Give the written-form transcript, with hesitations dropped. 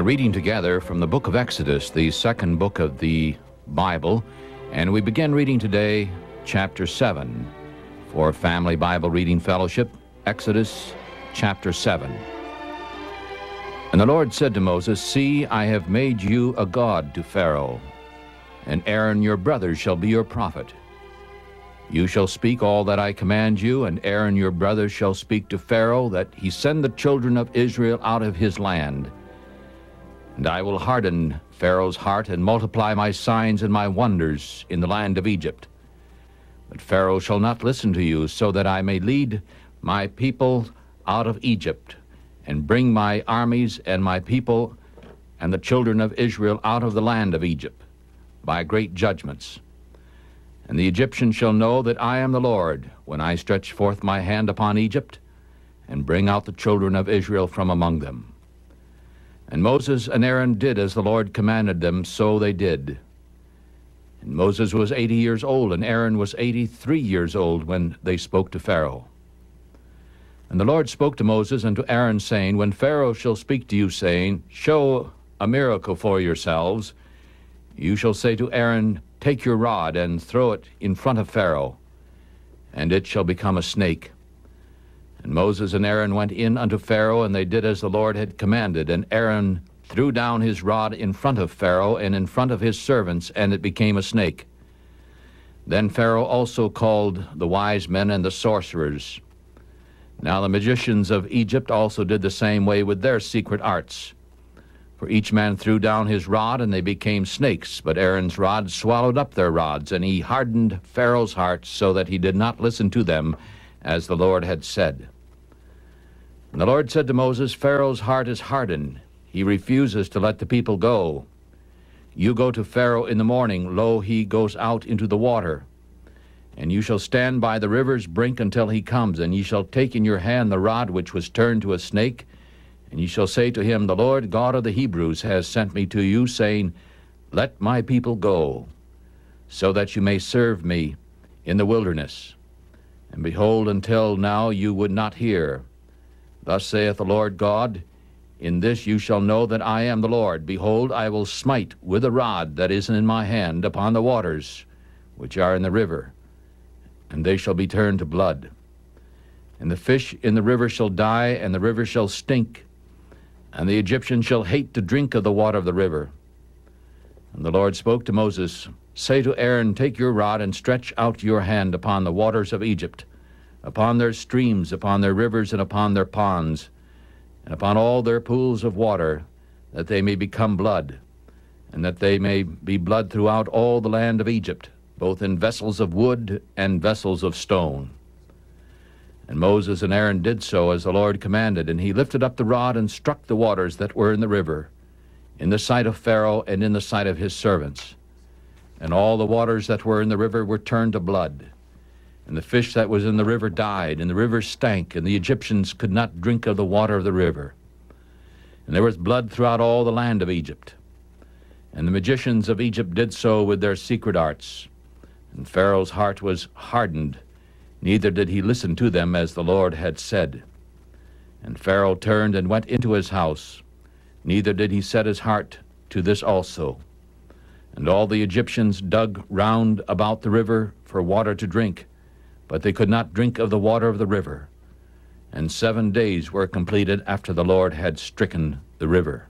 reading together from the book of Exodus, the second book of the Bible, and we begin reading today chapter 7 for Family Bible Reading Fellowship, Exodus chapter 7. And the Lord said to Moses, "See, I have made you a god to Pharaoh, and Aaron your brother shall be your prophet. You shall speak all that I command you, and Aaron your brother shall speak to Pharaoh, that he send the children of Israel out of his land. And I will harden Pharaoh's heart and multiply my signs and my wonders in the land of Egypt. But Pharaoh shall not listen to you, so that I may lead my people out of Egypt, and bring my armies and my people and the children of Israel out of the land of Egypt by great judgments. And the Egyptians shall know that I am the Lord, when I stretch forth my hand upon Egypt, and bring out the children of Israel from among them." And Moses and Aaron did as the Lord commanded them, so they did. And Moses was 80 years old, and Aaron was 83 years old when they spoke to Pharaoh. And the Lord spoke to Moses and to Aaron, saying, "When Pharaoh shall speak to you, saying, 'Show a miracle for yourselves,' you shall say to Aaron, 'Take your rod and throw it in front of Pharaoh, and it shall become a snake.' And Moses and Aaron went in unto Pharaoh, and they did as the Lord had commanded. And Aaron threw down his rod in front of Pharaoh and in front of his servants, and it became a snake. Then Pharaoh also called the wise men and the sorcerers. Now the magicians of Egypt also did the same way with their secret arts. For each man threw down his rod, and they became snakes. But Aaron's rod swallowed up their rods, and he hardened Pharaoh's heart, so that he did not listen to them, as the Lord had said. And the Lord said to Moses, "Pharaoh's heart is hardened. He refuses to let the people go. You go to Pharaoh in the morning. Lo, he goes out into the water. And you shall stand by the river's brink until he comes, and ye shall take in your hand the rod which was turned to a snake, and ye shall say to him, 'The Lord God of the Hebrews has sent me to you, saying, Let my people go, so that you may serve me in the wilderness. And behold, until now you would not hear. Thus saith the Lord God, In this you shall know that I am the Lord. Behold, I will smite with a rod that is in my hand upon the waters which are in the river, and they shall be turned to blood. And the fish in the river shall die, and the river shall stink, and the Egyptians shall hate to drink of the water of the river.' And the Lord spoke to Moses, 'Say to Aaron, Take your rod and stretch out your hand upon the waters of Egypt, upon their streams, upon their rivers, and upon their ponds, and upon all their pools of water, that they may become blood, and that they may be blood throughout all the land of Egypt, both in vessels of wood and vessels of stone.' And Moses and Aaron did so as the Lord commanded, and he lifted up the rod and struck the waters that were in the river, in the sight of Pharaoh and in the sight of his servants. And all the waters that were in the river were turned to blood. And the fish that was in the river died, and the river stank, and the Egyptians could not drink of the water of the river. And there was blood throughout all the land of Egypt. And the magicians of Egypt did so with their secret arts. And Pharaoh's heart was hardened, neither did he listen to them as the Lord had said. And Pharaoh turned and went into his house, neither did he set his heart to this also. And all the Egyptians dug round about the river for water to drink, but they could not drink of the water of the river. And 7 days were completed after the Lord had stricken the river.